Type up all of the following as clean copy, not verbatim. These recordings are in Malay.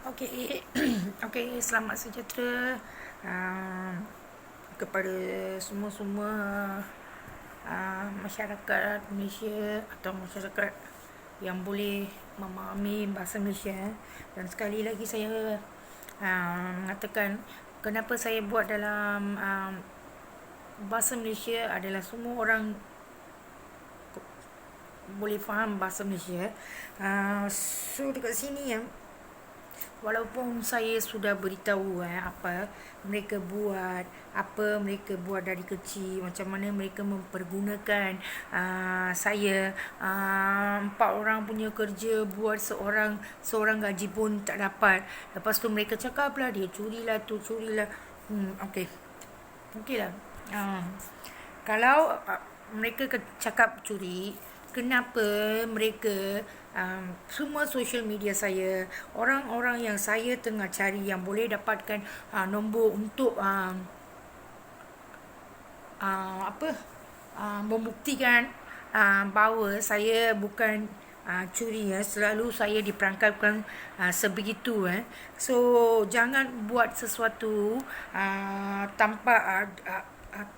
Okey, okey, selamat sejahtera kepada semua-semua masyarakat Malaysia atau masyarakat yang boleh memahami bahasa Malaysia. Dan sekali lagi saya mengatakan kenapa saya buat dalam bahasa Malaysia adalah semua orang boleh faham bahasa Malaysia. So dekat sini walaupun saya sudah beritahu apa mereka buat dari kecil, macam mana mereka mempergunakan saya, 4 orang punya kerja buat seorang gaji pun tak dapat. Lepas tu mereka cakap lah dia curilah tu curilah. Okey. Okeylah. Kalau mereka cakap curi, kenapa mereka semua social media saya, orang-orang yang saya tengah cari yang boleh dapatkan nombor untuk membuktikan bahawa saya bukan curi, selalu saya diperangkapkan sebegitu. So jangan buat sesuatu tanpa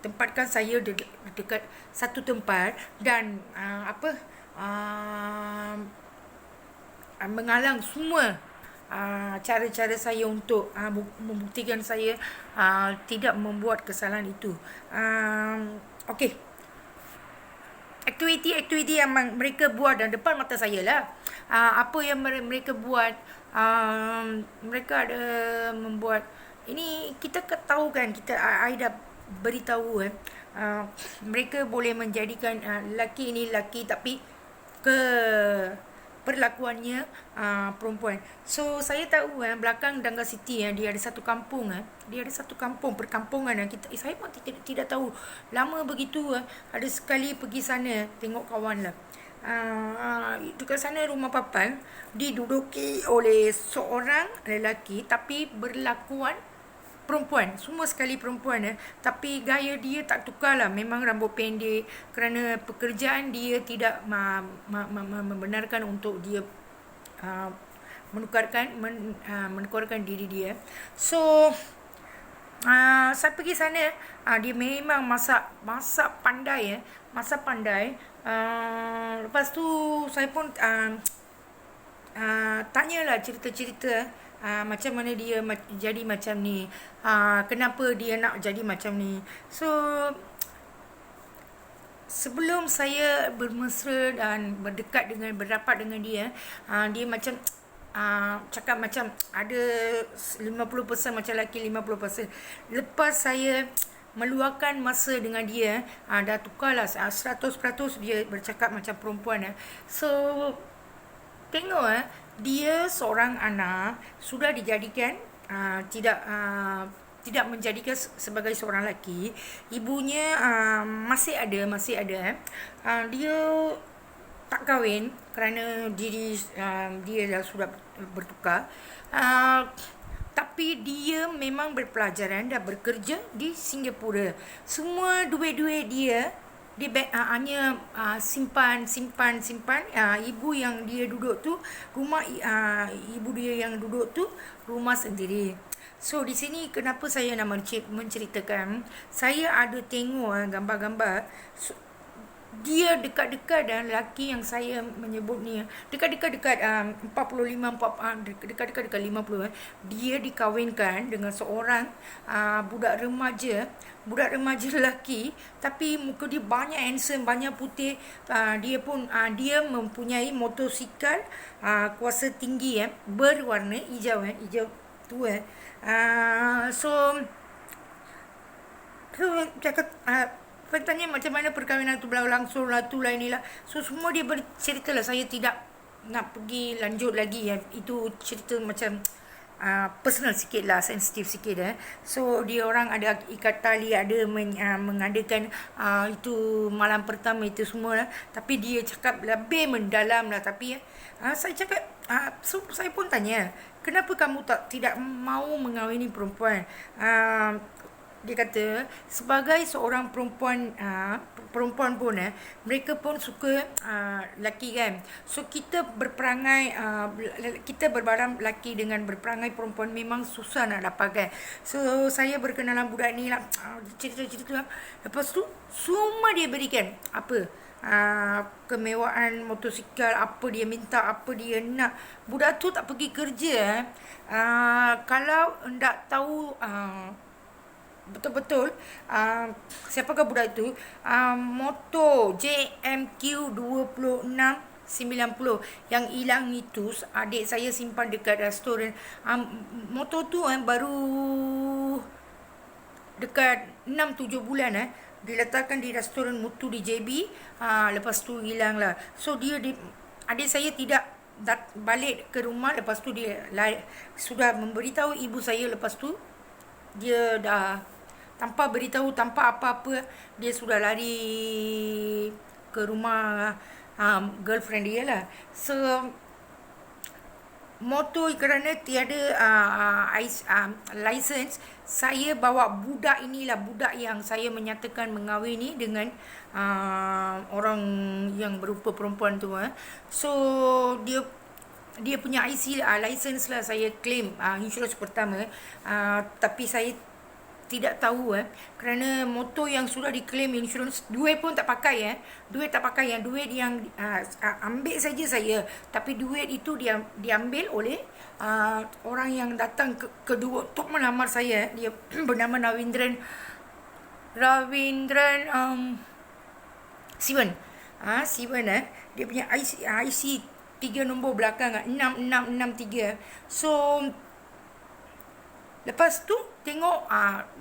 tempatkan saya dekat satu tempat dan menghalang semua cara-cara saya untuk membuktikan saya tidak membuat kesalahan itu. Okey. Aktiviti-aktiviti yang mereka buat dan depan mata saya lah. Apa yang mereka buat, mereka ada membuat ini, kita tahu kan, I dah beritahu mereka boleh menjadikan lelaki ini lelaki tapi perlakuannya perempuan. So saya tahu belakang Dangga City dia ada satu kampung, dia ada satu kampung perkampungan saya pun tidak tahu. Lama begitu ada sekali pergi sana tengok kawan lah. Dekat sana rumah papan diduduki oleh seorang lelaki tapi berlakuan perempuan, semua sekali perempuan tapi gaya dia tak tukar lah, memang rambut pendek kerana pekerjaan dia tidak membenarkan untuk dia menukarkan diri dia. So saya pergi sana, dia memang masak pandai masak pandai. Lepas tu saya pun tanyalah cerita-cerita macam mana dia jadi macam ni, kenapa dia nak jadi macam ni. So sebelum saya bermesra dan berapat dengan dia, dia macam cakap macam ada 50% macam lelaki, 50%. Lepas saya meluangkan masa dengan dia, dah tukarlah 100% dia bercakap macam perempuan. So tengok dia seorang anak sudah dijadikan tidak menjadikan sebagai seorang lelaki. Ibunya masih ada. Dia tak kahwin kerana dia dah sudah bertukar. Tapi dia memang berpelajaran dan bekerja di Singapura. Semua duit-duit dia di bank hanya simpan. Ibu yang dia duduk tu rumah, ibu dia yang duduk tu rumah sendiri. So di sini kenapa saya nak menceritakan, saya ada tengok gambar-gambar. Dia dekat-dekat dan lelaki yang saya menyebut ni dekat-dekat 45 dekat-dekat 50, dia dikahwinkan dengan seorang budak remaja lelaki, tapi muka dia banyak handsome, banyak putih. Dia pun dia mempunyai motosikal kuasa tinggi berwarna hijau tu so cakap tanya macam mana perkahwinan tu berlangsung lah, tu lah inilah. So semua dia bercerita lah. Saya tidak nak pergi lanjut lagi itu cerita macam personal sikit lah, sensitif sikit So dia orang ada ikat tali, ada mengadakan itu malam pertama itu semua lah. Tapi dia cakap lebih mendalam lah. Tapi saya cakap so saya pun tanya, kenapa kamu tidak mau mengahwini perempuan? dia kata sebagai seorang perempuan perempuan pun mereka pun suka lelaki kan. So kita berperangai kita berbarang lelaki dengan berperangai perempuan memang susah nak dapatkan. So saya berkenalan budak ni lah, cerita-cerita. Lepas tu semua dia berikan apa kemewahan motosikal, apa dia minta, apa dia nak. Budak tu tak pergi kerja kalau hendak tahu betul-betul siapakah budak itu, motor JMQ 2690 yang hilang itu adik saya simpan dekat restoran. Motor tu baru dekat 6-7 bulan diletakkan di restoran Mutu di JB. Lepas tu hilang lah. So adik saya tidak balik ke rumah. Lepas tu dia sudah memberitahu ibu saya. Lepas tu dia dah tanpa beritahu, tanpa apa-apa, dia sudah lari ke rumah girlfriend dia lah. So motor kerana tiada license, saya bawa budak inilah, budak yang saya menyatakan mengahwini dengan orang yang berupa perempuan tu. So dia punya IC license lah saya claim insurans pertama, tapi saya tidak tahu kerana motor yang sudah diklaim insurans, duit pun tak pakai duit tak pakai, yang duit yang ambil saja saya, tapi duit itu diambil oleh orang yang datang kedua untuk melamar saya. Dia bernama Ravindran Sivan. Dia punya IC 3 nombor belakang 6663. So lepas tu tengok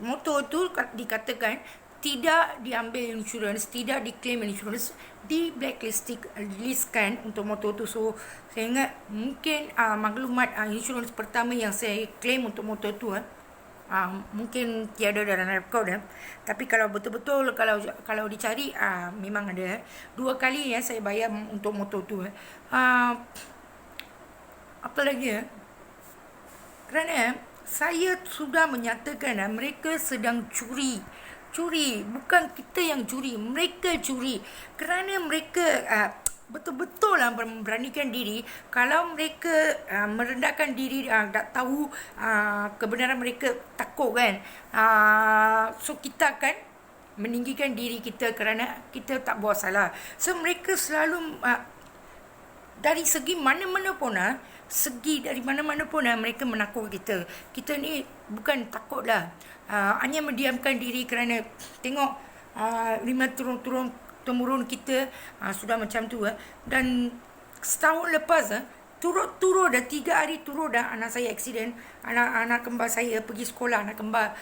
motor tu dikatakan tidak diambil insurans, tidak diklaim insurans, di blacklistkan untuk motor tu. So saya ingat mungkin maklumat insurans pertama yang saya claim untuk motor tu mungkin tiada dalam rekod tapi kalau betul-betul kalau dicari memang ada. 2 kali saya bayar untuk motor tu. Apa lagi kerana saya sudah menyatakan mereka sedang curi. Bukan kita yang curi, mereka curi. Kerana mereka betul-betul memberanikan diri. Kalau mereka merendahkan diri, tak tahu kebenaran mereka, takut kan. So kita akan meninggikan diri kita kerana kita tak buat salah. So mereka selalu dari segi mana-mana pun dari mana-mana pun mereka menakut kita. Kita ni bukan takut lah, hanya mendiamkan diri kerana tengok 5 temurun kita sudah macam tu. Dan setahun lepas turut-turut dah 3 hari turut dah anak saya aksiden. Anak kembar saya pergi sekolah, anak kembar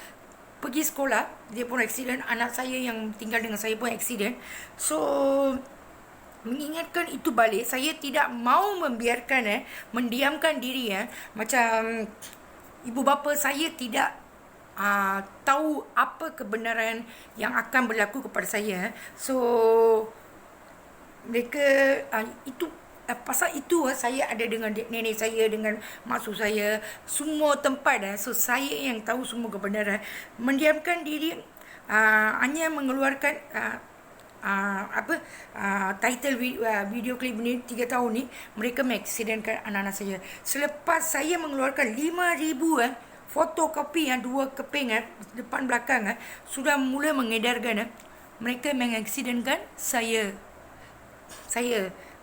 pergi sekolah, dia pun aksiden. Anak saya yang tinggal dengan saya pun aksiden. So mengingatkan itu balik, saya tidak mau membiarkan mendiamkan diri macam ibu bapa saya tidak tahu apa kebenaran yang akan berlaku kepada saya. So mereka itu pasal itu saya ada dengan nenek saya, dengan maksud saya, semua tempat so saya yang tahu semua kebenaran. Mendiamkan diri hanya mengeluarkan title video klip ni 3 tahun ni mereka mengaksidenkan anak-anak saya. Selepas saya mengeluarkan 5,000 fotokopi yang 2 keping depan belakang sudah mula mengedarkan mereka mengaksidenkan saya.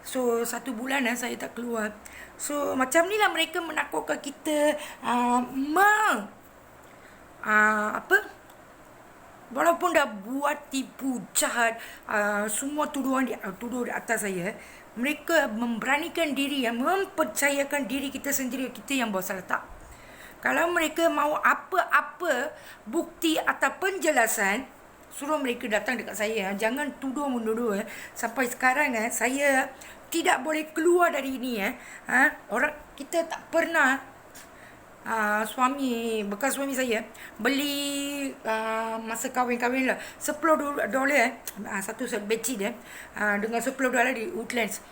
So 1 bulan saya tak keluar. So macam ni lah mereka menakutkan kita. Walaupun dah buat tipu jahat, semua tuduh di atas saya, mereka memberanikan diri, mempercayakan diri kita sendiri, kita yang buat salah. Tak. Kalau mereka mau apa-apa bukti atau penjelasan, suruh mereka datang dekat saya. Jangan tuduh-menuduh. Sampai sekarang saya tidak boleh keluar dari ini. Orang kita tak pernah bekas suami saya beli masa kahwin lah $10 satu set bedsheet dengan $10 di Woodlands.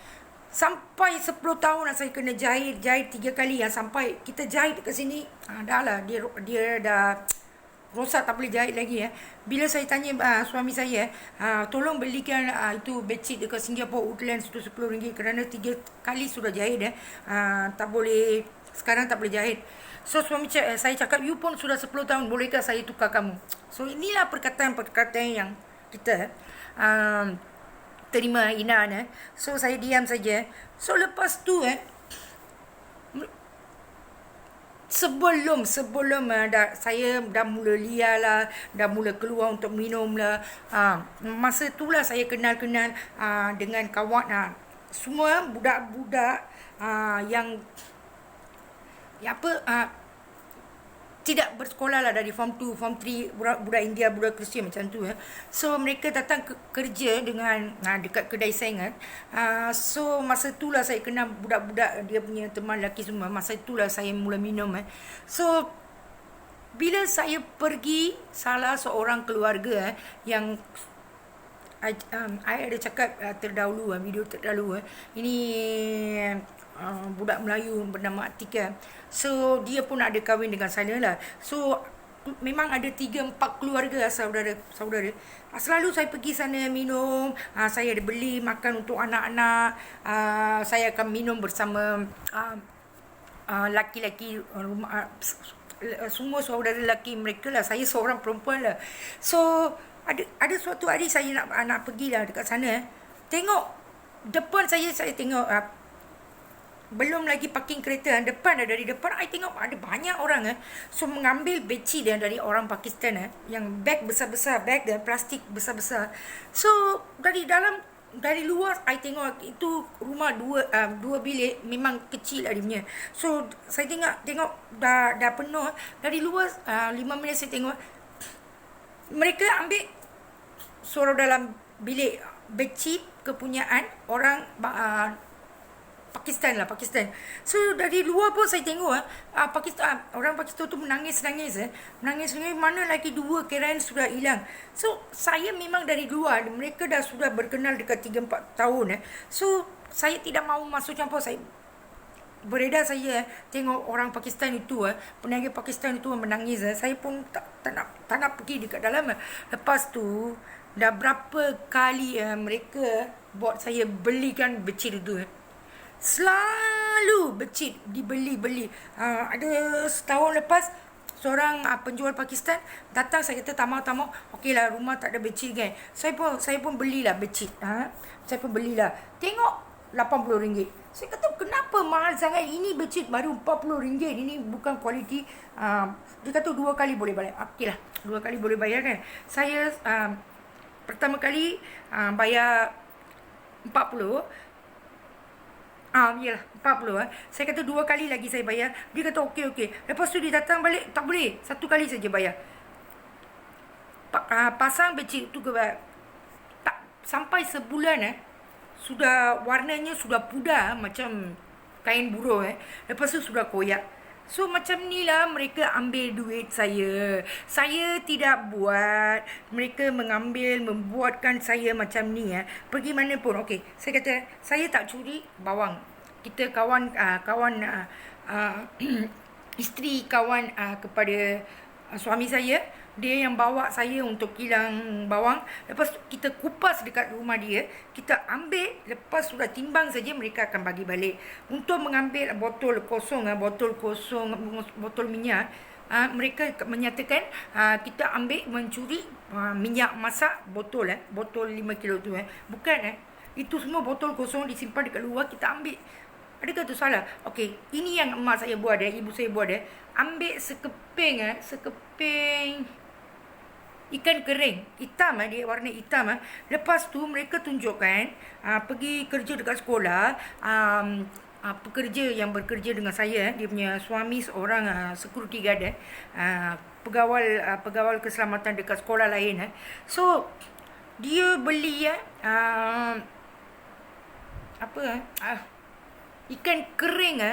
Sampai 10 tahun saya kena jahit 3 kali sampai kita jahit dekat sini dah lah dia dah rosak, tak boleh jahit lagi ya. Bila saya tanya suami saya, tolong belikan itu bedsheet dekat Singapore Woodlands itu RM10 kerana 3 kali sudah jahit tak boleh, sekarang tak boleh jahit. So saya cakap, you pun sudah 10 tahun, bolehkah saya tukar kamu? So inilah perkataan-perkataan yang kita terima hinaan. So saya diam saja. So lepas tu Sebelum saya dah mula liar lah, dah mula keluar untuk minum lah. Masa itulah saya kenal dengan kawan, semua budak-budak yang tidak bersekolah lah, dari form 2, form 3, budak India, budak Kristian macam tu. So mereka datang kerja dengan dekat kedai saya. So masa itulah saya kenal budak-budak, dia punya teman lelaki semua. Masa itulah saya mula minum. So bila saya pergi salah seorang keluarga yang I ada cakap terdahulu, video terdahulu. Ini budak Melayu bernama Atika. So dia pun ada kahwin dengan saya lah. So memang ada 3-4 keluarga saudara. Selalu saya pergi sana minum. Saya ada beli makan untuk anak-anak. Saya akan minum bersama laki-laki rumah, semua saudara lelaki mereka lah. Saya seorang perempuan lah. So ada suatu hari saya nak pergilah dekat sana. Tengok depan saya tengok belum lagi parking kereta, dari depan I tengok ada banyak orang so mengambil bedsheet dari orang Pakistan yang beg besar-besar, beg dan plastik besar-besar. So dari luar I tengok itu rumah dua bilik, memang kecil lah dia punya. So saya tengok dah penuh. Dari luar 5 minit saya tengok mereka ambil suruh dalam bilik bedsheet kepunyaan orang Pakistan. So dari luar pun saya tengok orang Pakistan tu menangis, mana lagi 2 kiraan sudah hilang. So saya memang dari luar, mereka dah sudah berkenal dekat 3-4 tahun. So saya tidak mahu masuk campur. Saya beredar, saya tengok orang Pakistan itu, peniaga Pakistan itu menangis. Saya pun tak nak pergi dekat dalam. Lepas tu dah berapa kali mereka buat saya belikan bedsheet itu. Selalu bedsheet dibeli. Ada setahun lepas seorang penjual Pakistan datang, saya kata tamak, okeylah rumah tak ada bedsheet kan. Saya pun belilah bedsheet. Saya pun belilah. Tengok RM80. Saya kata kenapa mahal sangat ini, bedsheet baru RM40. Ini bukan kualiti. Dia kata 2 kali boleh bayar. Okeylah, 2 kali boleh bayar kan. Saya pertama kali bayar 40. Yalah 40. Saya kata 2 kali lagi saya bayar. Dia kata okey. Lepas tu dia datang balik, tak boleh, 1 kali saja bayar. Pasang bedsheet tu tak sampai sebulan sudah warnanya sudah pudar macam kain buruh. Lepas tu sudah koyak. So macam ni lah mereka ambil duit saya. Saya tidak buat. Mereka membuatkan saya macam ni. Pergi mana pun. Okey, saya kata saya tak curi bawang. Kita kawan isteri kawan kepada suami saya. Dia yang bawa saya untuk kilang bawang. Lepas tu kita kupas dekat rumah dia. Kita ambil. Lepas sudah timbang saja, mereka akan bagi balik. Untuk mengambil botol kosong, botol minyak. Mereka menyatakan kita ambil mencuri minyak masak botol 5 kilo tu. Bukan itu semua botol kosong disimpan dekat luar, kita ambil. Adakah tu salah? Okey, ini yang emak saya buat ibu saya buat ambil sekeping ikan kering hitam, dia warna hitam. Lepas tu mereka tunjukkan pergi kerja dekat sekolah. Pekerja yang bekerja dengan saya, dia punya suami seorang security guard, pegawai keselamatan dekat sekolah lain. So dia beli ikan kering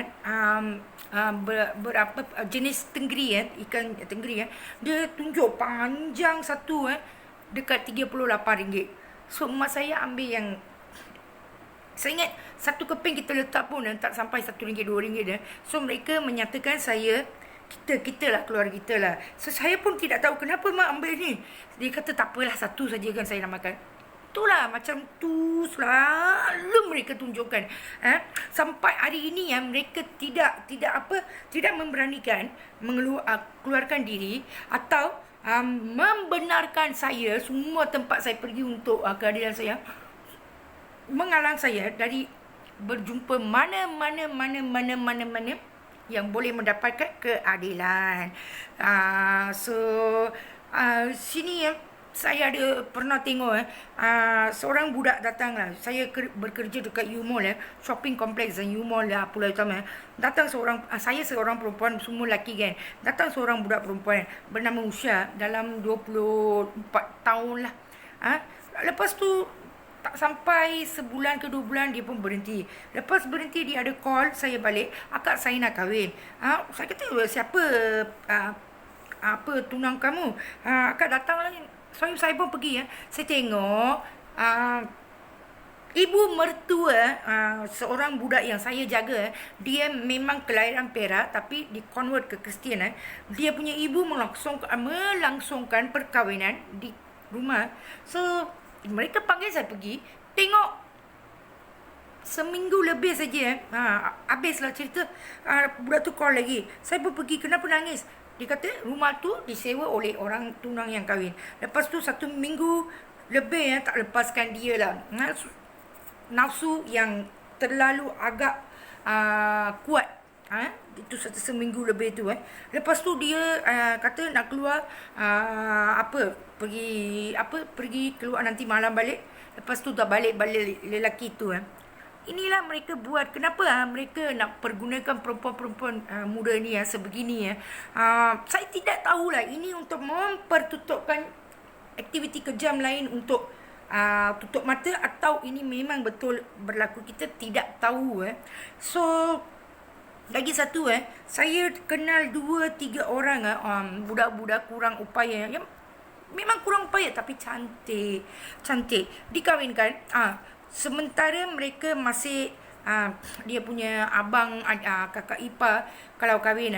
berapa jenis tenggeri ikan tenggeri dia tunjuk panjang satu dekat RM38. So mak saya ambil yang, saya ingat satu keping kita letak pun tak sampai RM1 RM2. So mereka menyatakan saya kita lah, keluarga kita lah. So saya pun tidak tahu kenapa mak ambil ni. Dia kata tak apalah, satu saja kan saya nak makan. Itulah macam tu selalu mereka tunjukkan. Sampai hari ini mereka tidak memberanikan keluarkan diri atau membenarkan saya semua tempat saya pergi untuk kehadiran saya, menghalang saya dari berjumpa mana yang boleh mendapatkan keadilan. Sini saya ada pernah tengok seorang budak datang lah. Saya bekerja dekat U-Mall shopping complex dan U-Mall Pulau Utama. Datang saya seorang perempuan, semua lelaki kan. Datang seorang budak perempuan bernama Usha, dalam 24 tahun lah. Lepas tu tak sampai sebulan ke 2 bulan dia pun berhenti. Lepas berhenti dia ada call saya balik, "Akak, saya nak kahwin." Saya kata, "Siapa tunang kamu?" "Akak datang lagi." Saya pun pergi Saya tengok ibu mertua seorang budak yang saya jaga, dia memang kelahiran Perak tapi di convert ke Kristian. Dia punya ibu melangsungkan perkahwinan di rumah. So mereka panggil saya pergi tengok. Seminggu lebih saja habislah cerita. Budak tu call lagi. Saya pun pergi, "Kenapa nangis?" Dia kata rumah tu disewa oleh orang tunang yang kahwin. Lepas tu 1 minggu lebih tak lepaskan dia lah. Nafsu yang terlalu agak kuat. Itu seminggu lebih tu. Lepas tu dia kata nak keluar pergi keluar nanti malam balik. Lepas tu dah balik lelaki tu. Inilah mereka buat. Kenapa mereka nak pergunakan perempuan-perempuan muda ni sebegini saya tidak tahulah ini untuk mempertutupkan aktiviti kejam lain untuk tutup mata atau ini memang betul berlaku. Kita tidak tahu. So lagi satu saya kenal 2-3 orang budak-budak kurang upaya yang memang kurang upaya tapi cantik dikahwinkan. Sementara mereka masih dia punya abang, kakak ipar kalau kahwin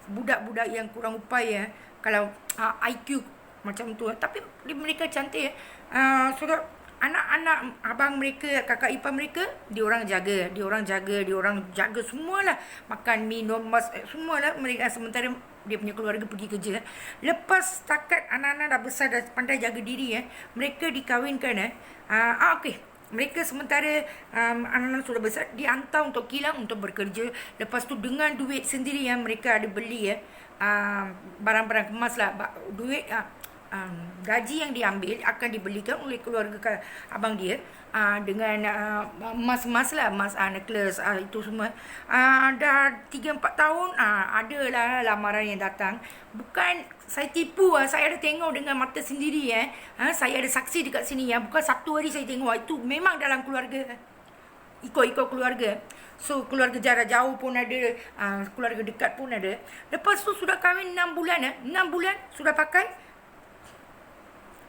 budak-budak yang kurang upaya kalau IQ macam tu tapi mereka cantik. Sudah anak-anak abang mereka, kakak ipar mereka, dia orang jaga semualah, makan, minum, semualah mereka. Sementara dia punya keluarga pergi kerja. Lepas setakat anak-anak dah besar, dah pandai jaga diri mereka dikahwinkan. Okey, mereka sementara anak-anak sudah besar, dihantar untuk kilang untuk bekerja. Lepas tu dengan duit sendiri mereka ada beli barang-barang kemas lah. Duit gaji yang diambil akan dibelikan oleh keluarga abang dia dengan emas-emas lah, emas necklace itu semua. Dah 3-4 tahun adalah lamaran yang datang. Bukan saya tipu, saya ada tengok dengan mata sendiri. Saya ada saksi dekat sini bukan satu hari saya tengok. Itu memang dalam keluarga, ikut keluarga. So keluarga jarak jauh pun ada, keluarga dekat pun ada. Lepas tu sudah kahwin 6 bulan 6 bulan sudah pakai,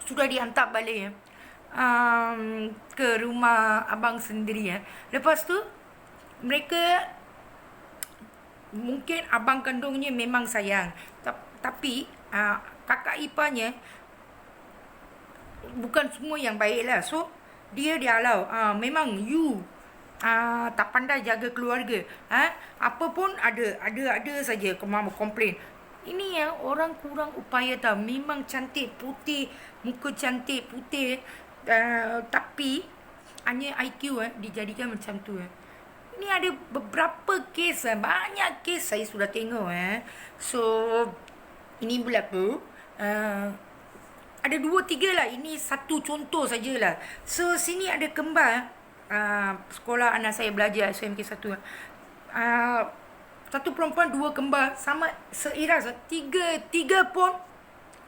sudah dihantar balik ke rumah abang sendiri. Lepas tu mereka, mungkin abang kandungnya memang sayang, tapi kakak iparnya bukan semua yang baik lah. So dia dihalau. Memang you tak pandai jaga keluarga. Apa pun ada saja komplain. Ini orang kurang upaya tau. Memang cantik, putih, muka cantik, putih, tapi hanya IQ dijadikan macam tu. Ini ada beberapa kes, banyak kes saya sudah tengok. So ini berlaku. Ada 2-3 lah. Ini satu contoh sajalah. So sini ada kembar. Sekolah anak saya belajar SMK 1. Satu perempuan, 2 kembar, sama seiras. Tiga pun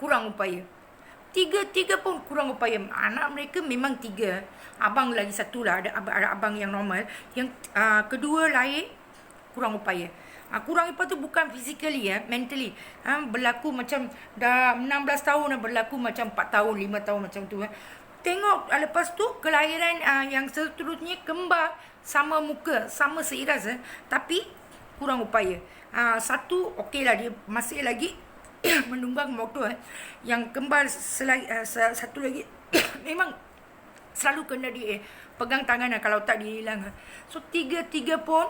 kurang upaya. Tiga pun kurang upaya. Anak mereka memang 3. Abang lagi 1 lah. Ada abang yang normal. Yang kedua lain kurang upaya. Kurang upaya tu bukan physically, mentally. Berlaku macam dah 16 tahun, berlaku macam 4 tahun, 5 tahun macam tu. Tengok lepas tu kelahiran yang seterusnya kembar, sama muka, sama seiras. Tapi kurang upaya. Satu okeylah, dia masih lagi menunggang motor. Yang kembar satu lagi memang selalu kena dia pegang tangan kalau tak dia hilang. So tiga pun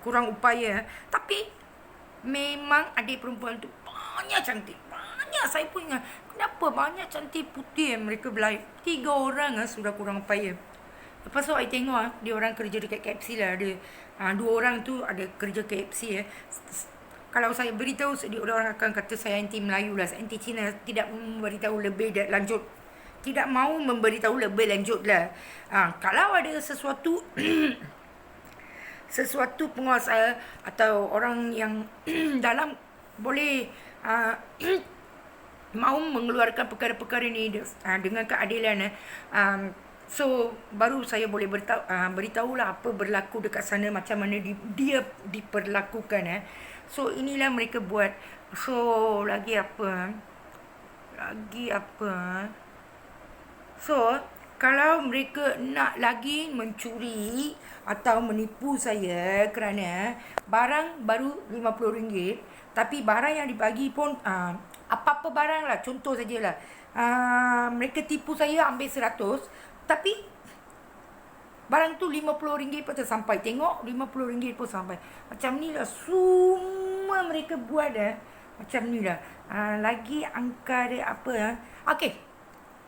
kurang upaya. Tapi memang adik perempuan tu banyak cantik. Banyak, saya pun ingat kenapa banyak cantik putih mereka berlari. 3 orang sudah kurang upaya. Lepas tu I tengok dia orang kerja dekat KFC lah. Ada 2 orang tu ada kerja KFC. Kalau saya beritahu, dia orang akan kata saya anti Melayu lah, saya anti Cina. Tidak memberitahu lebih lanjut, tidak mahu memberitahu lebih lanjut lah. Kalau ada sesuatu sesuatu penguasa atau orang yang dalam boleh mahu mengeluarkan perkara-perkara ni dengan keadilan, so baru saya boleh beritahulah apa berlaku dekat sana, macam mana dia diperlakukan. So inilah mereka buat. So lagi apa? So kalau mereka nak lagi mencuri atau menipu saya kerana barang baru RM50, tapi barang yang dibagi pun apa-apa barang lah, contoh sajalah, mereka tipu saya ambil 100, tapi barang tu RM50 pun sampai. Tengok RM50 pun sampai. Macam ni lah semua mereka buat macam ni lah. Lagi angka dia apa Okey,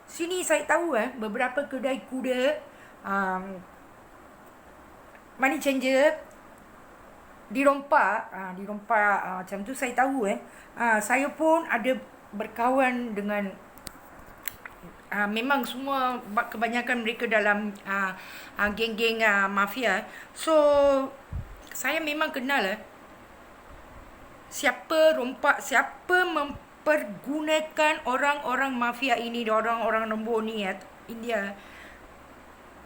sini saya tahu beberapa kedai kuda, money changer dirompak. Macam tu saya tahu. Saya pun ada berkawan dengan memang semua kebanyakan mereka dalam geng-geng mafia. So saya memang kenal siapa rompak, siapa mempergunakan orang-orang mafia ini, orang-orang nombor ni India,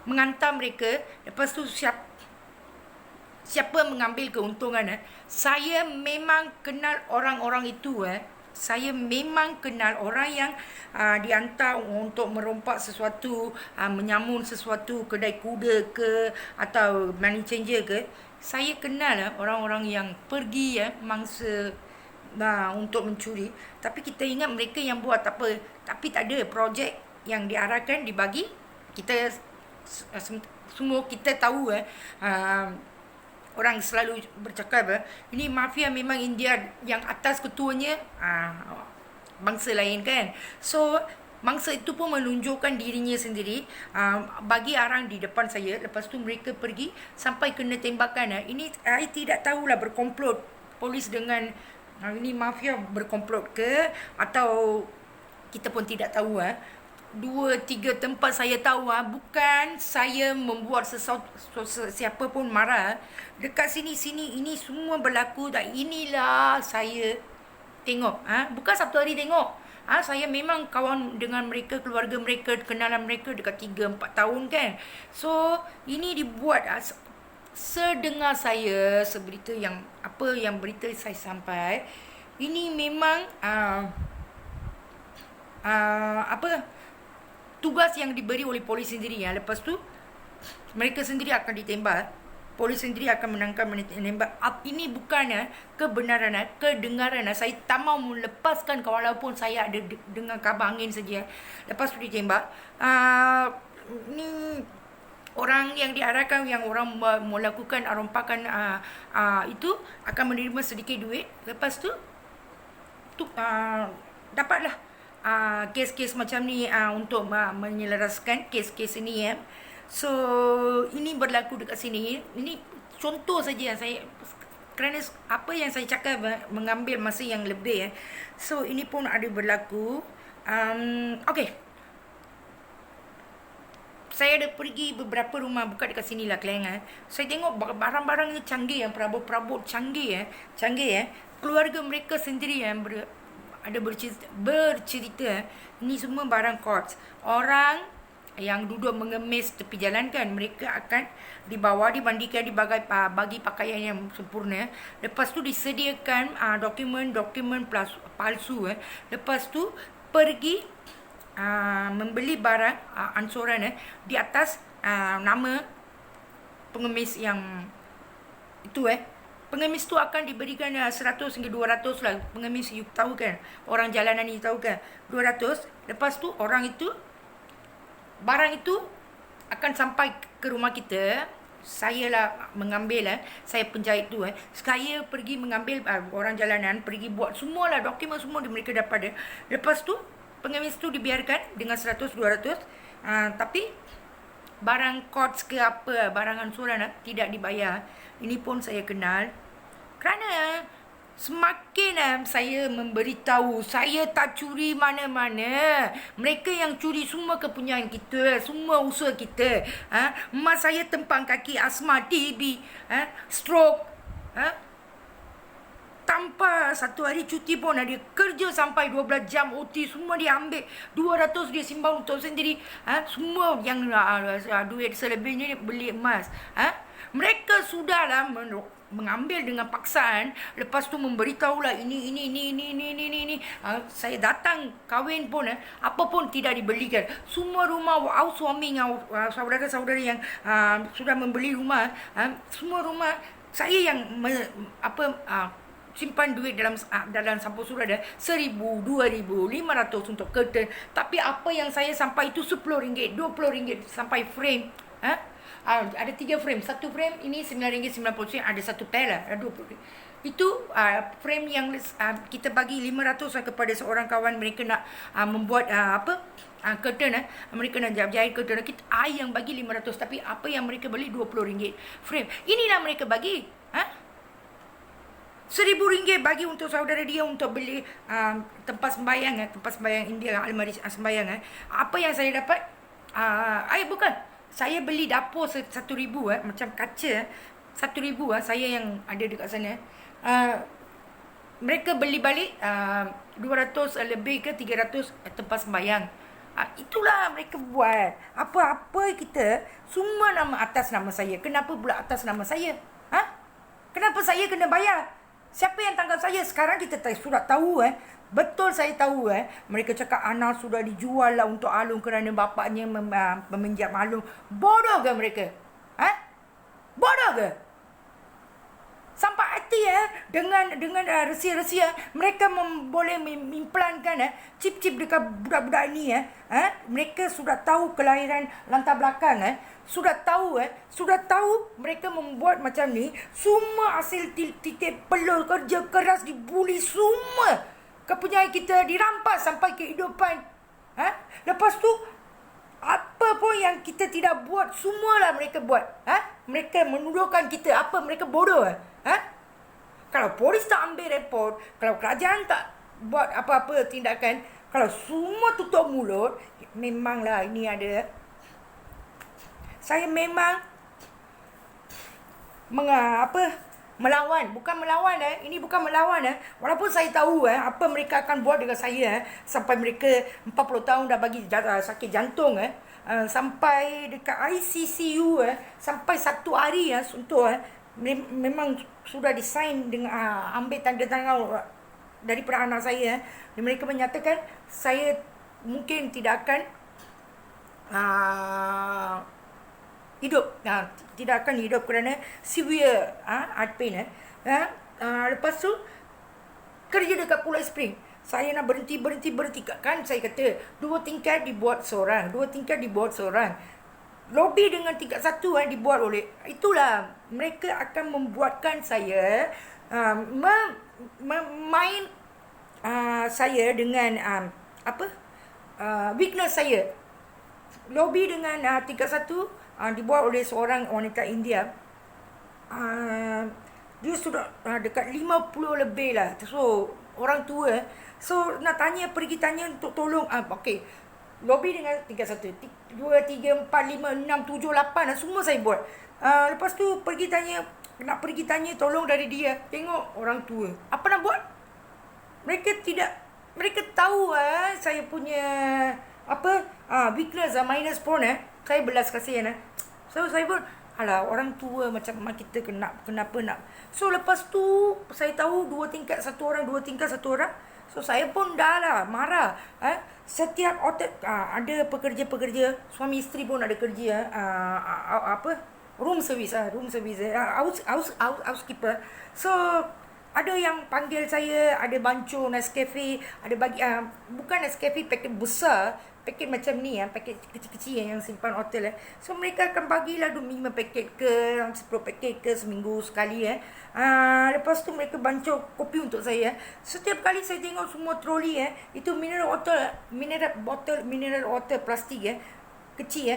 menghantar mereka. Lepas tu siapa mengambil keuntungan. Saya memang kenal orang-orang itu. Saya memang kenal orang yang dihantar untuk merompak sesuatu, menyamun sesuatu, kedai kuda ke atau money changer ke. Saya kenal orang-orang yang pergi mangsa untuk mencuri. Tapi kita ingat mereka yang buat apa. Tapi tak ada projek yang diarahkan, dibagi. Kita semua kita tahu orang selalu bercakap ini mafia memang India, yang atas ketuanya bangsa lain kan. So bangsa itu pun menunjukkan dirinya sendiri, bagi arang di depan saya. Lepas tu mereka pergi sampai kena tembakan. Ini saya tidak tahulah berkomplot polis dengan ini mafia berkomplot ke, atau kita pun tidak tahu. 2-3 tempat saya tahu. Bukan saya membuat siapa pun marah. Dekat sini ini semua berlaku. Dan inilah saya tengok. Bukan satu hari tengok. Saya memang kawan dengan mereka, keluarga mereka, kenalan mereka dekat 3-4 tahun kan. So ini dibuat sedengar saya, seberita yang berita saya sampai. Ini memang tugas yang diberi oleh polis sendiri. Lepas tu mereka sendiri akan ditembak. Polis sendiri akan menembak. Ini bukan kebenaran, kedengaran. Saya tak mahu melepaskan walaupun saya ada dengar kabar angin saja. Lepas tu ditembak. Ni orang yang diarahkan, yang orang melakukan rompakan itu akan menerima sedikit duit. Lepas tu dapatlah kes-kes macam ni untuk menyelaraskan kes-kes ini. So ini berlaku dekat sini. Ini contoh saja saya, kerana apa yang saya cakap mengambil masa yang lebih. So ini pun ada berlaku. Okey, saya ada pergi beberapa rumah buka dekat sini lah Klang. Saya tengok barang-barangnya canggih, perabot-perabot canggih. Keluarga mereka sendiri ada bercerita ini semua barang quartz. Orang yang duduk mengemis tepi jalan kan, mereka akan dibawa, dimandikan, bagi pakaian yang sempurna. Lepas tu disediakan dokumen palsu. Lepas tu pergi membeli barang ansuran di atas nama pengemis yang Itu pengemis tu akan diberikan 100 hingga 200 lah. Pengemis you tahu kan, orang jalanan ni tahu kan, 200. Lepas tu orang itu, barang itu akan sampai ke rumah kita. Saya lah mengambil saya penjahit tu saya pergi mengambil orang jalanan, pergi buat semualah dokumen semua mereka dapat Lepas tu pengemis tu dibiarkan dengan 100 200, tapi barang courts ke apa, barang ansuran tidak dibayar. Ini pun saya kenal. Kerana semakin saya memberitahu saya tak curi mana-mana. Mereka yang curi semua kepunyaan kita, semua usaha kita. Mak saya tempang kaki, asma, TB, stroke. Tanpa satu hari cuti pun dia kerja sampai 12 jam OT, semua dia ambil. 200 dia simbang untuk sendiri. Semua yang duit selebihnya dia beli emas. Mereka sudahlah mengambil dengan paksaan. Lepas tu memberitahulah ini. Saya datang kahwin pun apa pun tidak dibelikan. Semua rumah suami dengan saudara-saudara yang sudah membeli rumah, semua rumah saya yang simpan duit dalam sampul surat 1,000, 2,000, 500 untuk curtain. Tapi apa yang saya sampai itu RM10, RM20 sampai frame. Ada 3 frame. Satu frame ini RM9.90. Ada satu pair lah, RM20. Itu frame yang kita bagi 500 kepada seorang kawan. Mereka nak membuat curtain. Mereka nak jahit curtain. Kita yang bagi 500. Tapi apa yang mereka beli RM20 frame. Inilah mereka bagi. RM1,000 bagi untuk saudara dia untuk beli tempat sembahyang. Tempat sembahyang India, almari sembahyang. Apa yang saya dapat? Bukan. Saya beli dapur RM1,000 macam kaca RM1,000 saya yang ada dekat sana. Mereka beli balik 200 lebih ke 300 tempat sembahyang. Itulah mereka buat. Apa-apa kita semua atas nama saya. Kenapa pula atas nama saya? Kenapa saya kena bayar? Siapa yang tangkap saya? Sekarang kita sudah tahu betul saya tahu mereka cakap anak sudah dijual lah untuk Alung kerana bapaknya meminjam Alung. Bodoh ke mereka? Bodoh ke? Sampai hati dengan resi-resi mereka boleh mengimplankan chip-chip dekat budak-budak ini mereka sudah tahu kelahiran latar belakang sudah tahu mereka membuat macam ni. Semua hasil titik pelur, kerja keras, dibuli semua. Kepunyaan kita dirampas sampai kehidupan. Lepas tu apa pun yang kita tidak buat, semualah mereka buat. Mereka menuduhkan kita apa, mereka bodoh. Kalau polis tak ambil report, kalau kerajaan tak buat apa-apa tindakan, kalau semua tutup mulut, memanglah ini ada. Saya memang melawan. Bukan melawan ini bukan melawan walaupun saya tahu apa mereka akan buat dengan saya sampai mereka 40 tahun dah bagi sakit jantung sampai dekat ICCU sampai 1 hari untuk memang sudah disign dengan ambil tanda tangan daripada anak saya. Mereka menyatakan saya mungkin tidak akan hidup, tidak akan hidup kerana severe heart pain. Lepas tu kerja dekat Pulau Spring, saya nak berhenti kan saya kata 2 tingkat dibuat seorang, lobby dengan tingkat 1 dibuat oleh. Itulah mereka akan membuatkan saya main saya dengan weakness saya. Lobby dengan tingkat 1 dibuat oleh seorang wanita India. Dia sudah dekat 50 lebih lah. So orang tua. So nak pergi tanya untuk tolong. Okey. Lobby dengan tingkat 1, 2, 3, 4, 5, 6, 7, 8 semua saya buat. Lepas tu nak pergi tanya tolong dari dia. Tengok orang tua. Apa nak buat? Mereka tahu saya punya weakness minus pun saya belas kasihan So saya pun orang tua macam kita kenapa nak. So lepas tu saya tahu 2 tingkat 1 orang, 2 tingkat 1 orang. So saya pun dah lah marah. Setiap ada pekerja-pekerja, suami isteri pun ada kerja room service housekeeper. So ada yang panggil saya, ada bancuh Nescafe, ada bagi bukan Nescafe paket besar, paket macam ni paket kecil-kecil yang simpan hotel So mereka akan bagilah 5 paket ke 10 paket ke seminggu sekali lepas tu mereka bancuh kopi untuk saya. Setiap kali saya tengok semua troli itu mineral water plastik kecil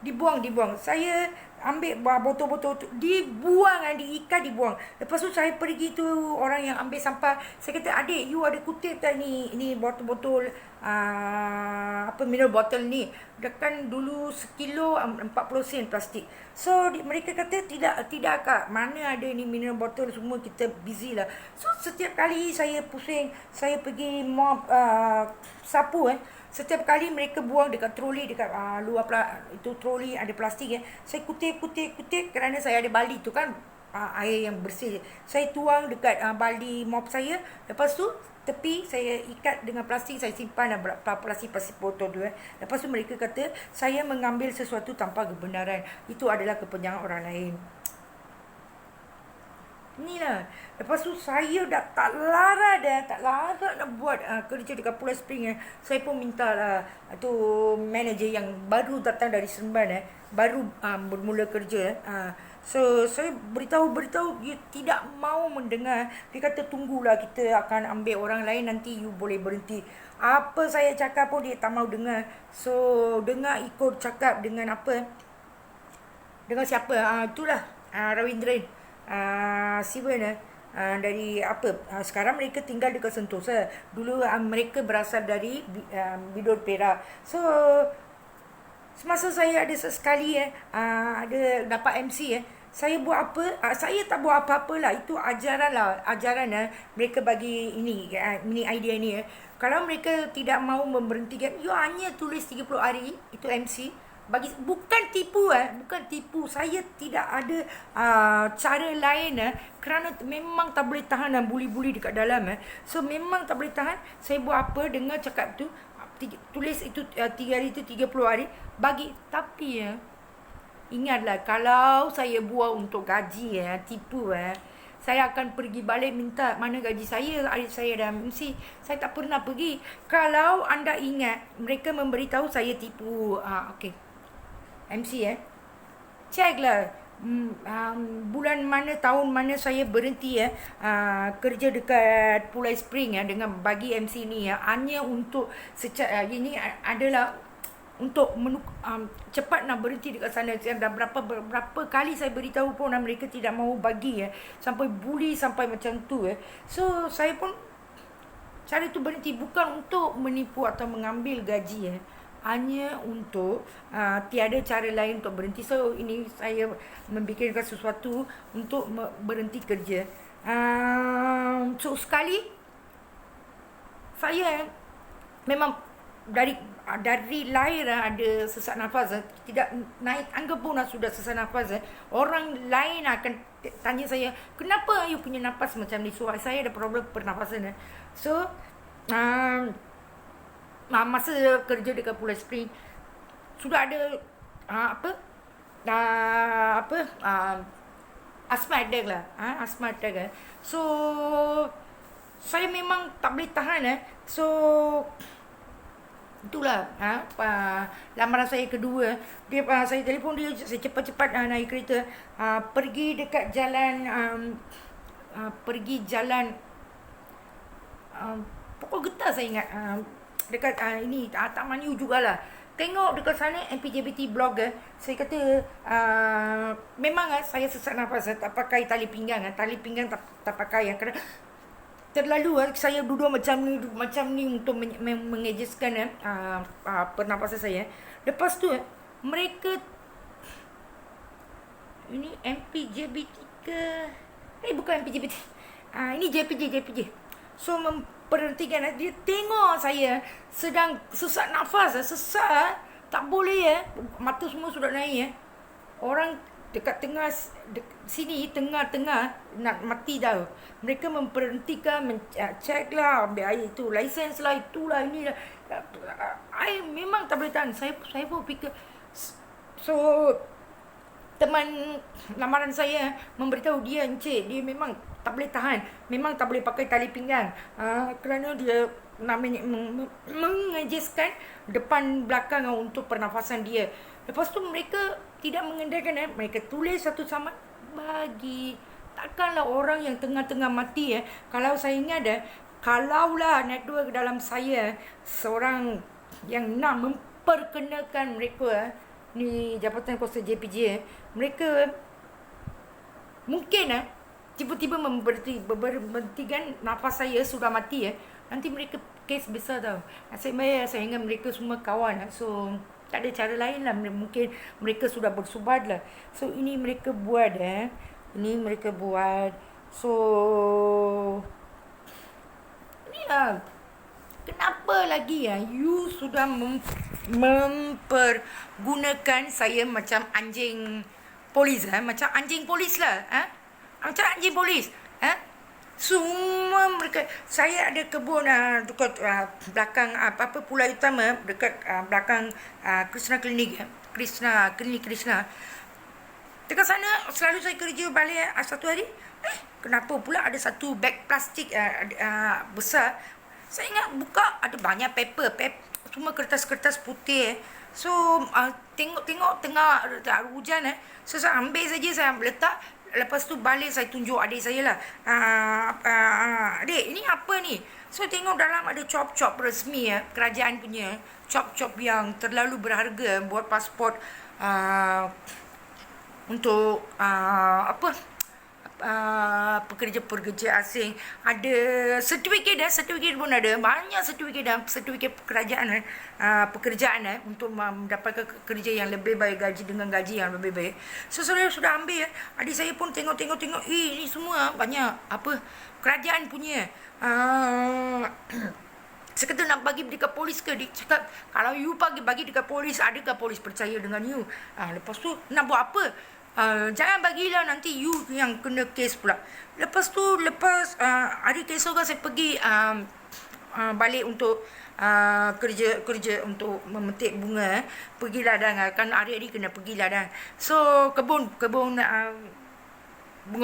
dibuang. Saya ambil botol-botol tu dibuang, diikat, dibuang. Lepas tu saya pergi tu orang yang ambil sampah, saya kata, "Adik, you ada kutip tak ni botol-botol mineral bottle ni? Kan dulu sekilo 40 sen plastik." So mereka kata, tidak Kak, mana ada ni mineral bottle, semua kita busy lah. So setiap kali saya pusing, saya pergi mop sapu setiap kali mereka buang dekat troli, dekat luar itu troli ada plastik saya kutip kerana saya ada bali tu kan air yang bersih. Saya tuang dekat baldi mop saya. Lepas tu tepi saya ikat dengan plastik, saya simpan plastik botol tu Lepas tu mereka kata saya mengambil sesuatu tanpa kebenaran. Itu adalah kepentingan orang lain. Inilah. Lepas tu saya dah tak larat nak buat kerja dekat Pulau Spring Saya pun minta lah tu manager yang baru datang dari Seremban baru bermula kerja So saya beritahu dia tidak mau mendengar. Dia kata, "Tunggulah, kita akan ambil orang lain, nanti you boleh berhenti." Apa saya cakap pun dia tak mau dengar. So dengar ikut cakap dengan apa? Dengan siapa? Itulah Rawindran Sivan dari sekarang mereka tinggal dekat Sentosa. Dulu mereka berasal dari Bidor Perak. So semasa saya ada sesekali ada dapat MC saya buat apa? Saya tak buat apa-apa lah. Itu ajaran mereka bagi ini idea ni Kalau mereka tidak mau memberhentikan, you hanya tulis 30 hari itu MC. Bukan tipu. Saya tidak ada cara lain kerana memang tak boleh tahan buli-buli dekat dalam So memang tak boleh tahan. Saya buat apa dengar cakap tu, tulis itu 3 hari itu 30 hari bagi. Tapi ingatlah, kalau saya buat untuk gaji tipu saya akan pergi balik minta mana gaji saya. Adik saya dah MC, saya tak pernah pergi. Kalau anda ingat, mereka memberitahu saya tipu. Okey, MC ceklah bulan mana, tahun mana saya berhenti kerja dekat Pulau Spring dengan bagi MC ni hanya untuk ini adalah untuk cepat nak berhenti dekat sana. Dah berapa kali saya beritahu pun mereka tidak mahu bagi sampai bully sampai macam tu So saya pun cara tu berhenti, bukan untuk menipu atau mengambil gaji hanya untuk tiada cara lain untuk berhenti. So ini saya memikirkan sesuatu untuk berhenti kerja. So sekali saya memang dari lahir ada sesak nafas tidak naik angka pun sudah sesak nafas orang lain akan tanya saya, "Kenapa you punya nafas macam ni?" So saya ada problem pernafasan So masa kerja dekat Pulau Spring sudah ada asthma attack lah So saya memang tak boleh tahan So itulah lamaran saya kedua. Saya telefon dia, saya cepat-cepat naik kereta pergi dekat jalan pokok getah saya ingat dekat ini Taman U jugalah. Tengok dekat sana MPJBT blog saya kata memang saya sesak nafas tak pakai tali pinggang tak pakai kerana terlalu saya duduk macam ni untuk mengejaskan pernafasan saya. Lepas tu mereka ini MPJBT ke bukan MPJBT ini JPJ. So memperhentikan dia tengok saya sedang sesak nafas sesak tak boleh mata semua sudah naik orang dekat tengah sini tengah nak mati dah. Mereka memperhentikan, cek lah, ambil air itu, lisens lah, itulah, inilah. I memang tak boleh tahan. Saya pun fikir. So teman lamaran saya memberitahu dia, encik, dia memang tak boleh tahan, memang tak boleh pakai tali pinggang, kerana dia nak mengejaskan depan belakang untuk pernafasan dia. Lepas tu mereka tidak mengendalikan, mereka tulis satu sama bagi. Takkanlah orang yang tengah-tengah mati, kalau saya ingat, kalaulah network dalam saya seorang yang nak memperkenalkan mereka, ni Jabatan Kuasa JPJ, mereka mungkin tiba-tiba berhentikan nafas saya sudah mati, nanti mereka kes besar tau. Nasib baik saya ingat mereka semua kawan, so tak ada cara lain lah, mungkin mereka sudah bersubat lah. So ini mereka buat, so ni lah. Kenapa lagi you sudah mempergunakan saya macam anjing polis, macam anjing polis lah, macam anjing polis, semua mereka. Saya ada kebun dekat belakang Pulau Utama, dekat belakang Krishna Klinik, Krishna. Dekat sana selalu saya kerja balik satu hari. Kenapa pula ada satu beg plastik besar. Saya ingat buka, ada banyak paper, semua kertas-kertas putih. So tengok tengah hujan, so saya ambil saja, saya letak. Lepas tu balik saya tunjuk adik saya lah, adik, ini apa ni? So tengok dalam ada cop-cop resmi, kerajaan punya cop-cop yang terlalu berharga buat pasport untuk pekerja-pekerja asing. Ada sertifikat pun ada, banyak sertifikat kerajaan, pekerjaan untuk mendapatkan kerja yang lebih baik, dengan gaji yang lebih baik. So saya sudah ambil, adik saya pun tengok, ini semua banyak kerajaan punya. Saya kata nak bagi dekat polis ke? Dia cakap, kalau you bagi dekat polis, adakah polis percaya dengan you? Lepas tu nak buat apa? Jangan bagilah, nanti you yang kena kes pula. Lepas hari esok saya pergi balik untuk kerja untuk memetik bunga. Pergilah kan hari-hari kena pergi ladang. So kebun bunga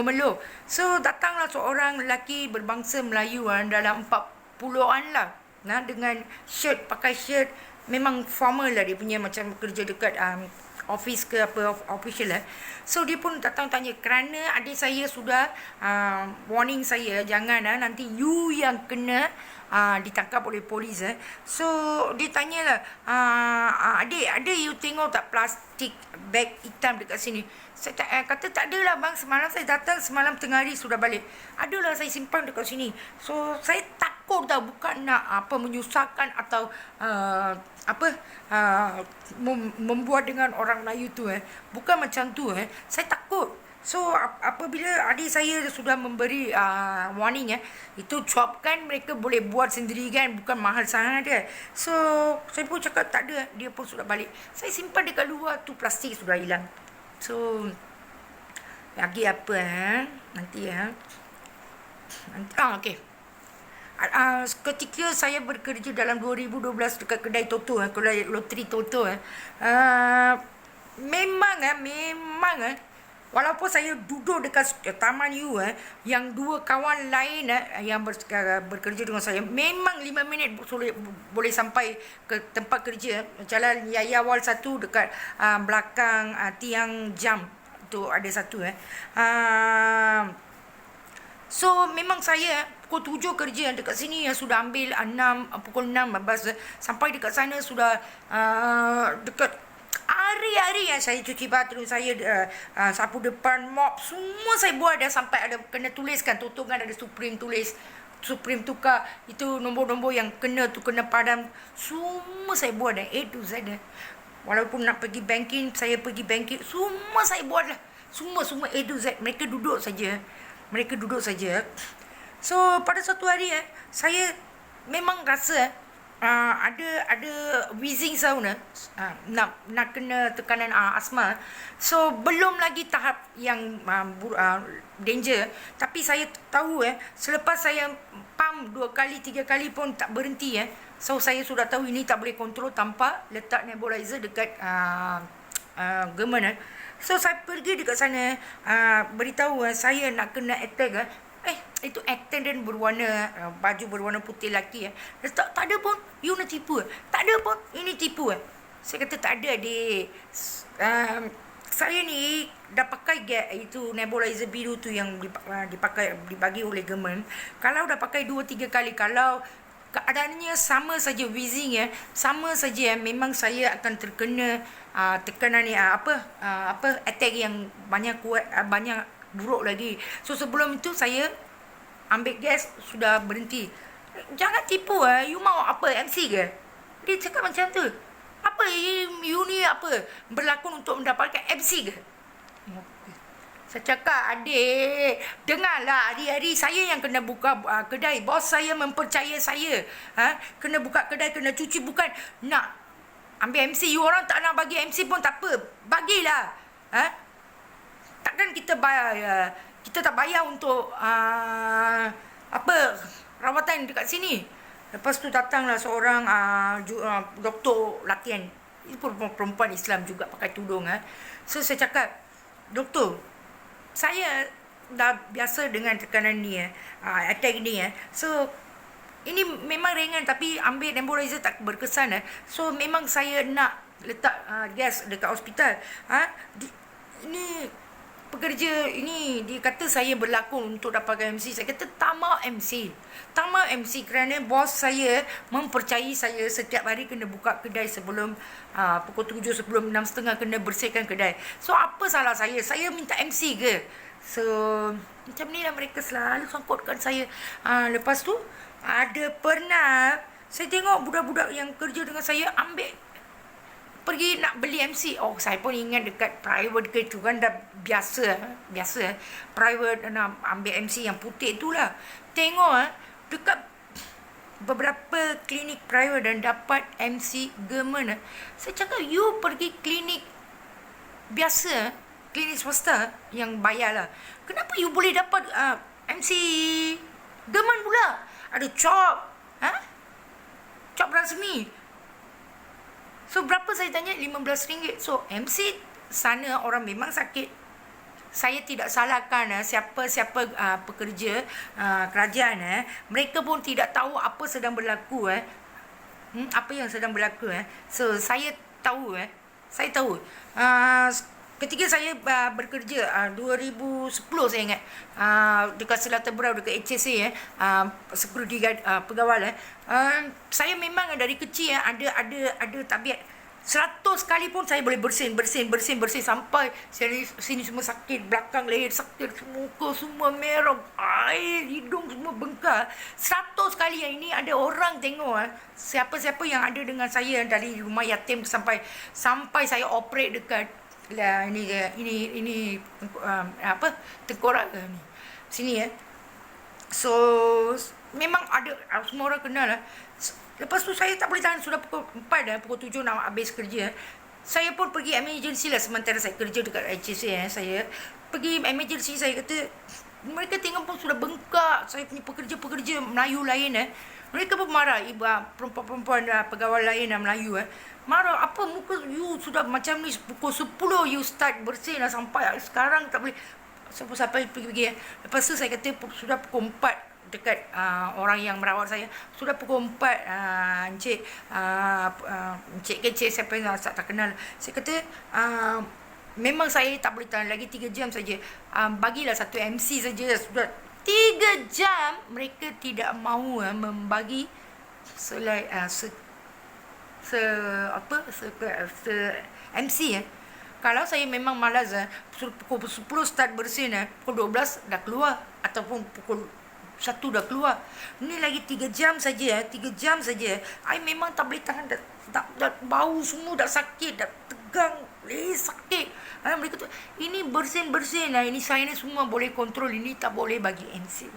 melo. So datanglah seorang lelaki berbangsa Melayu dalam 40-an lah, dengan pakai shirt memang formal lah, dia punya macam kerja dekat office ke official lah. So dia pun datang tanya, kerana adik saya sudah warning saya, jangan nanti you yang kena ditangkap oleh polis. So dia tanyalah, adik, ada you tengok tak plastik beg hitam dekat sini? Saya kata tak adalah bang, semalam saya datang, semalam tengah hari sudah balik. Adalah, saya simpan dekat sini. So saya takut tau, bukan nak menyusahkan atau membuat dengan orang Melayu tu, bukan macam tu. Saya takut. So apabila adik saya sudah memberi warning, itu job kan mereka boleh buat sendiri kan, bukan mahal sangat dia. So saya pun cakap tak ada, dia pun sudah balik. Saya simpan dekat luar tu, plastik sudah hilang. So lagi apa nanti okey. Ketika saya bekerja dalam 2012 dekat kedai Toto, kedai loteri Toto, memang walaupun saya duduk dekat Taman U, yang dua kawan lain yang bekerja dengan saya, memang 5 minit boleh sampai ke tempat kerja. Jalan Yaya Wal 1 dekat belakang tiang jam tu ada satu. So memang saya pukul 7 kerja dekat sini, sudah ambil pukul 6 bas sampai dekat sana sudah dekat hari-hari saya cuci bathroom, saya sapu depan, mop, semua saya buat sampai ada kena tuliskan, tutup kan ada Supreme tulis, Supreme tukar itu nombor-nombor yang kena padam, semua saya buat A to Z. Walaupun nak pergi banking, saya pergi banking, semua saya buat lah, semua A to Z. Mereka duduk saja. So pada suatu hari saya memang rasa ada wheezing sound, nak kena tekanan asma. So belum lagi tahap yang danger, tapi saya tahu selepas saya pump 2 kali 3 kali pun tak berhenti, so saya sudah tahu ini tak boleh kontrol tanpa letak nebulizer dekat gemen. So saya pergi dekat sana, beritahu saya nak kena attack. Itu attendant berwarna baju berwarna putih lelaki. Tak ada pun, you nak tipu. Tak ada pun, ini tipu. Saya kata tak ada adik. Saya ni dah pakai itu nebulizer biru tu yang dipakai, dibagi oleh government. Kalau dah pakai 2-3 kali, kalau keadaannya sama saja, wheezing sama saja, memang saya akan terkena tekanan ni attack yang banyak kuat, banyak buruk lagi. So sebelum itu saya ambil gas, sudah berhenti. Jangan tipu you mau apa, MC ke? Dia cakap macam tu. Apa you ni apa, berlakon untuk mendapatkan MC ke? Saya cakap, adik, dengarlah, hari-hari saya yang kena buka kedai. Bos saya mempercaya saya. Kena buka kedai, kena cuci, bukan nak ambil MC. You orang tak nak bagi MC pun tak apa, bagilah. Takkan kita bayar, kita tak bayar untuk rawatan dekat sini. Lepas tu datanglah seorang doktor latihan. Itu perempuan Islam juga, pakai tudung. So saya cakap, doktor, saya dah biasa dengan tekanan ni, attack ni. So ini memang ringan, tapi ambil nebulizer tak berkesan. So memang saya nak letak gas dekat hospital. Ini pekerja ini, dia kata saya berlakon untuk dapatkan MC. Saya kata tak mau MC. Tak mau MC kerana bos saya mempercayai saya setiap hari kena buka kedai sebelum pukul 7, sebelum 6.30 kena bersihkan kedai. So apa salah saya? Saya minta MC ke? So macam ni lah mereka selalu sangkutkan saya. Lepas tu ada pernah saya tengok budak-budak yang kerja dengan saya pergi nak beli MC. Saya pun ingat dekat private ke tu kan dah biasa private nak ambil MC yang putih itulah. Tengok dekat beberapa klinik private dan dapat MC government. Saya cakap, you pergi klinik biasa, klinik swasta yang bayar lah, kenapa you boleh dapat MC government pula? Ada cop rasmi. So berapa saya tanya? RM15. So MC sana orang memang sakit. Saya tidak salahkan siapa-siapa pekerja kerajaan. Mereka pun tidak tahu apa sedang berlaku. Apa yang sedang berlaku. So saya tahu. Saya tahu. Ketika saya bekerja 2010 saya ingat, dekat Selatan Berau, dekat HSA, security guard, pegawai, saya memang dari kecil ada tabiat 100 kali pun saya boleh bersin sampai sini semua sakit, belakang leher sakit, muka semua merah, air, hidung semua bengkak. 100 kali yang ini ada orang tengok. Siapa-siapa yang ada dengan saya dari rumah yatim sampai saya operate dekat ini tengkorak ni sini So memang ada, semua orang kenal lah. Lepas tu saya tak boleh tahan, sudah pukul 4 pukul 7 nak habis kerja. Saya pun pergi emergency lah, sementara saya kerja dekat HSA. Saya pergi emergency, saya kata mereka tengok pun sudah bengkak. Saya punya pekerja-pekerja Melayu lain mereka pun marah. Perempuan-perempuan pegawai lain Melayu marah, apa muka you sudah macam ni, pukul 10 you start bersih lah sampai sekarang tak boleh. Sampai pergi. Lepas tu saya kata sudah pukul 4 dekat orang yang merawat saya, sudah pukul 4 encik kecil, siapa yang tak kenal. Saya kata memang saya tak boleh tahan lagi 3 jam saja. Bagilah satu MC saja. Sudah 3 jam mereka tidak mahu membagi MC. Kalau saya memang malas, pukul 10 start bersih, pukul 12 dah keluar, ataupun pukul 1 dah keluar. Ni lagi 3 jam saja. 3 jam saja. I memang tak boleh tahan. Dah bau semua dah sakit, dah tegang, sakit. Mereka tu, ini bersin lah. Ini saya ni semua boleh kontrol. Ini tak boleh bagi MC.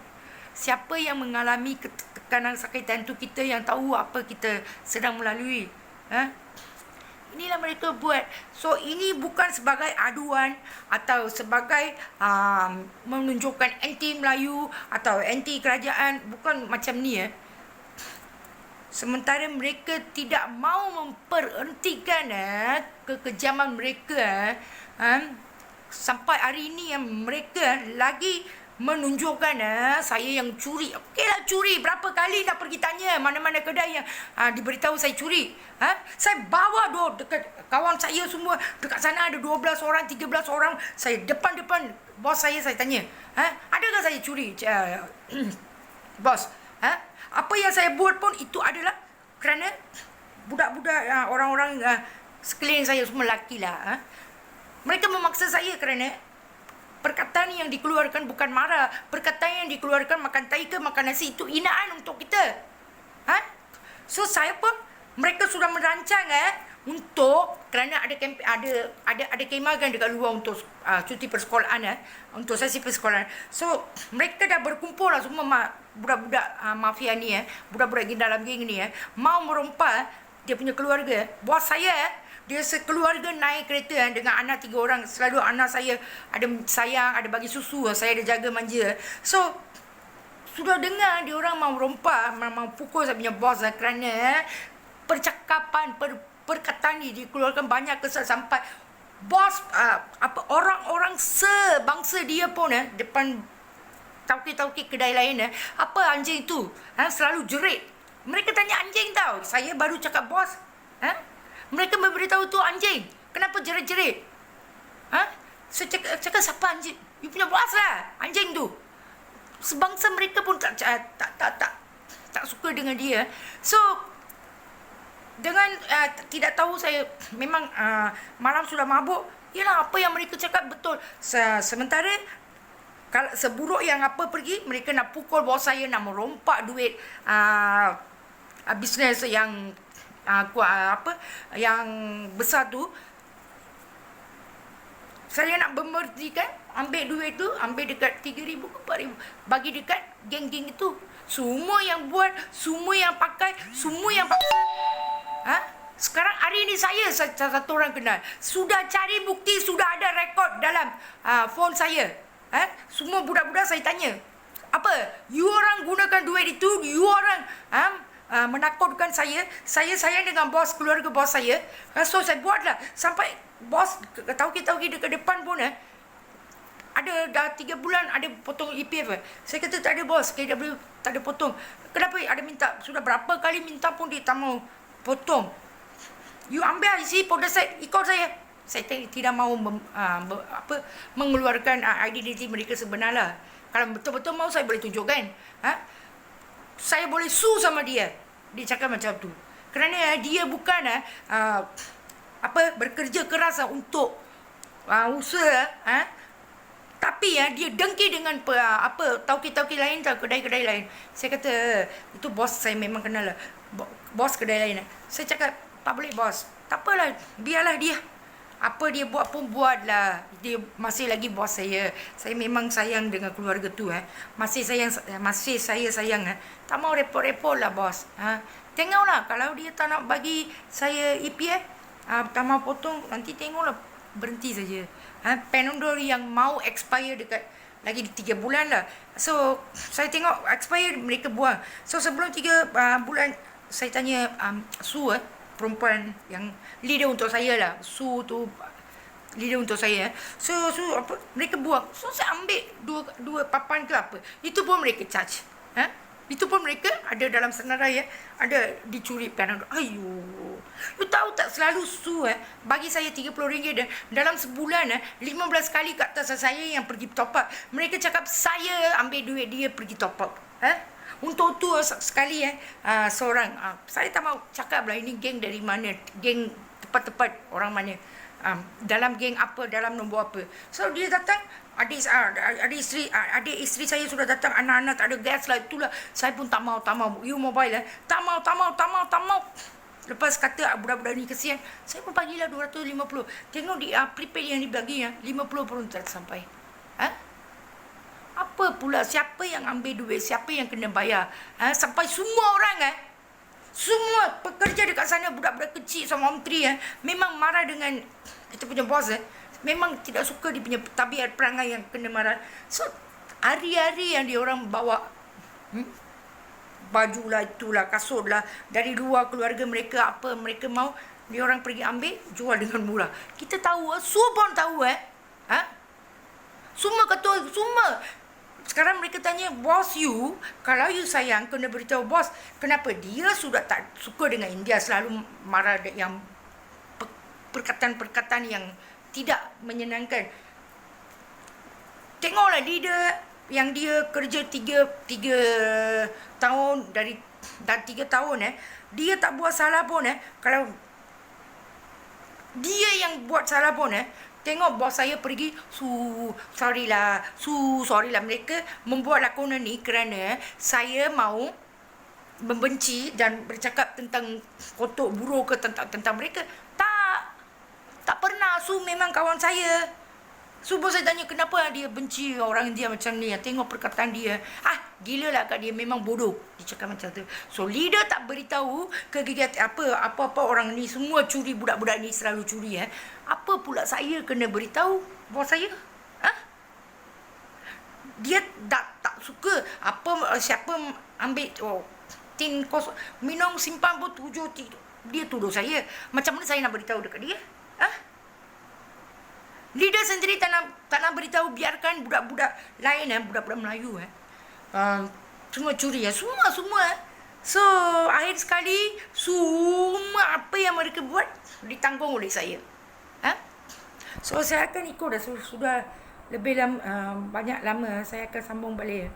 Siapa yang mengalami tekanan sakitan tu, kita yang tahu apa kita sedang melalui. Inilah mereka buat. So ini bukan sebagai aduan atau sebagai menunjukkan anti Melayu atau anti kerajaan. Bukan macam ni. Sementara mereka tidak mau memperhentikan kekejaman mereka. sampai hari ini yang mereka lagi menunjukkan saya yang curi. Okeylah curi, berapa kali dah pergi tanya mana-mana kedai yang diberitahu saya curi. Saya bawa dekat kawan saya semua, dekat sana ada 12 orang, 13 orang. Saya depan-depan bos saya tanya, adakah saya curi? Bos, apa yang saya buat pun itu adalah kerana budak-budak, orang-orang sekeliling saya semua lelaki lah. Mereka memaksa saya kerana perkataan yang dikeluarkan bukan marah. Perkataan yang dikeluarkan makan tai ke makan nasi itu hinaan untuk kita. So saya pun, mereka sudah merancang untuk, kerana ada kemagan dekat luar untuk cuti persekolahan, untuk sesi persekolahan. So mereka dah berkumpul lah semua budak-budak mafia ni, budak-budak dalam geng ni, mau merompak dia punya keluarga. Bos saya dia sekeluarga naik kereta dengan anak 3 orang. Selalu anak saya ada sayang, ada bagi susu, saya ada jaga manja. So sudah dengar dia orang mau rompak, mau pukul saya punya bos kerana percakapan, perkataan ni dikeluarkan banyak kesan sampai bos orang-orang sebangsa dia pun depan tauki-tauki kedai lain apa anjing tu selalu jerit. Mereka tanya anjing tau, saya baru cakap bos. Mereka memberitahu tu anjing. Kenapa jerit-jerit? So cakap siapa anjing? You punya bos lah, anjing tu. Sebangsa mereka pun tak suka dengan dia. So dengan tidak tahu saya memang malam sudah mabuk. Yalah, apa yang mereka cakap betul. Sementara kalau seburuk yang apa pergi, mereka nak pukul bos saya, nak merompak duit bisnes yang yang besar tu. Saya nak memertikan, ambil duit tu, ambil dekat 3,000 ke 4,000, bagi dekat geng-geng itu. Semua yang buat, semua yang pakai, semua yang paksa. Sekarang hari ni saya satu orang kenal. Sudah cari bukti, sudah ada rekod dalam phone saya. Semua budak-budak saya tanya, apa? You orang gunakan duit itu, you orang menakutkan saya sayang dengan bos, keluarga bos saya. So saya buatlah sampai bos tauki-tauki dekat depan pun ada dah 3 bulan ada potong EPF. Saya kata tak ada bos, KW tak ada potong. Kenapa ada minta? Sudah berapa kali minta pun dia tak mau potong. You ambil isi policy, ikut saya. Saya tidak mau mengeluarkan identiti mereka sebenarnya. Kalau betul-betul mau, saya boleh tunjukkan. Saya boleh sue sama dia. Dia cakap macam tu. Kerana dia bukan bekerja keras untuk usaha, tapi dia dengki dengan tauki-tauki lain, kedai-kedai lain. Saya kata itu bos saya memang kenal lah. Bos kedai lain. Saya cakap tak boleh bos. Tak apalah, biarlah dia. Apa dia buat pun buatlah. Dia masih lagi bos saya. Saya memang sayang dengan keluarga tu. Masih saya sayang. Tak mau repot-repot lah bos. Tengoklah kalau dia tak nak bagi saya EPF, tak mau potong, nanti tengoklah, berhenti saja. Panadol yang mau expire dekat lagi 3 bulan lah. So saya tengok expire, mereka buang. So sebelum 3 bulan saya tanya Su perempuan yang leader untuk saya lah. Su tu leader untuk saya. So mereka buang. So saya ambil dua papan ke apa. Itu pun mereka charge. Itu pun mereka ada dalam senarai ada dicuri Panadol. Ayo. You tahu tak, selalu Su bagi saya RM30 dan dalam sebulan 15 kali kat atas saya yang pergi top up. Mereka cakap saya ambil duit dia pergi top up. Untuk tu sekali seorang, saya tak mau cakap lah ini geng dari mana, geng tepat-tepat orang mana, dalam geng apa, dalam nombor apa. So dia datang, adik isteri saya sudah datang, anak-anak tak ada gas lah, itulah. Saya pun tak mau, you mobile tak mau. Lepas kata budak-budak ni kesian, saya pun bagilah 250. Tengok di prepaid yang dibagi 50 pun tak sampai. Apa pula, siapa yang ambil duit, siapa yang kena bayar? Sampai semua orang semua pekerja dekat sana, budak-budak kecil sama menteri memang marah dengan kita punya bos. Memang tidak suka dia punya tabiat perangai yang kena marah. So hari-hari yang dia orang bawa baju lah, itulah, kasut lah dari luar keluarga mereka, apa mereka mau, dia orang pergi ambil, jual dengan murah. Kita tahu, Su pun tahu Semua ketua, semua. Sekarang mereka tanya, bos you, kalau you sayang, kena beritahu bos. Kenapa? Dia sudah tak suka dengan India, selalu marah yang perkataan-perkataan yang tidak menyenangkan. Tengoklah dia yang dia kerja 3 tahun dan 3 tahun dia tak buat salah pun kalau dia yang buat salah pun tengok bos saya pergi sorry lah mereka membuat lakonan ni kerana saya mau membenci dan bercakap tentang kotok buruk ke tentang mereka. Tak pernah. Memang kawan saya. Bos saya tanya kenapa dia benci orang India macam ni. Tengok perkataan dia. Gila lah kat dia. Memang bodoh. Dia cakap macam tu. So leader tak beritahu kegiatan apa-apa orang ni semua curi. Budak-budak ni selalu curi. Apa pula saya kena beritahu bos saya? Dia tak suka. Siapa ambil tin kos minum simpan pun 7 dia tuduh saya. Macam mana saya nak beritahu dekat dia? Leader sendiri tak nak beritahu, biarkan budak-budak lain budak-budak Melayu semua curi semua. So akhir sekali semua apa yang mereka buat ditanggung oleh saya. So saya akan ikut sudah lebih banyak lama. Saya akan sambung balik.